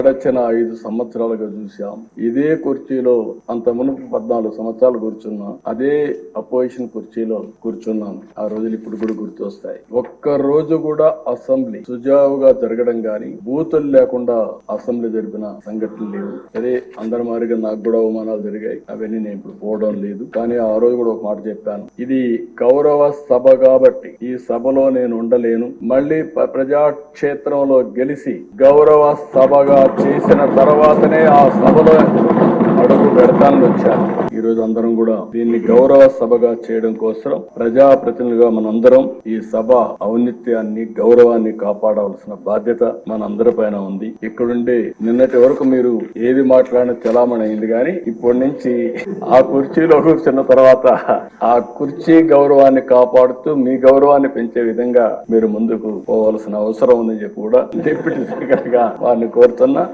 గడచిన 5 సంవత్సరాలుగా చూసాం. ఇదే కుర్చీలో అంత మునుపు 14 సంవత్సరాలు కూర్చున్నాం. అదే అపోజిషన్ కుర్చీలో కూర్చున్నాను. ఆ రోజులు ఇప్పుడు కూడా గుర్తొస్తాయి. ఒక్క రోజు కూడా అసెంబ్లీ సుజావుగా జరగడం గాని, బూతులు లేకుండా అసెంబ్లీ జరిపిన సంఘటనలు లేవు. సరే, అందరి మారిగా నాకు కూడా అవమానాలు జరిగాయి. అవన్నీ నేను ఇప్పుడు పోవడం లేదు. కానీ ఆ రోజు కూడా ఒక మాట చెప్పాను. ఇది గౌరవ సభ కాబట్టి ఈ సభలో నేను ఉండలేను. మళ్ళీ ప్రజాక్షేత్రంలో గెలిచి గౌరవ సభగా చేసిన తర్వాతనే ఆ సభలో అడుగు పెడతానని వచ్చాను. ఈ రోజు అందరం కూడా దీన్ని గౌరవ సభగా చేయడం కోసం ప్రజాప్రతినిధులుగా మనందరం ఈ సభ ఔన్నత్యాన్ని, గౌరవాన్ని కాపాడవలసిన బాధ్యత మనందరి పైన ఉంది. ఇక్కడుండి నిన్నటి వరకు మీరు ఏది మాట్లాడిన చలామణి అయింది, కానీ ఇప్పటి నుంచి ఆ కుర్చీలో కూర్చున్న తర్వాత ఆ కుర్చీ గౌరవాన్ని కాపాడుతూ మీ గౌరవాన్ని పెంచే విధంగా మీరు ముందుకు పోవాల్సిన అవసరం ఉందని చెప్పి కూడా డిప్యూటీ స్పీకర్ గా వారిని కోరుతున్నా.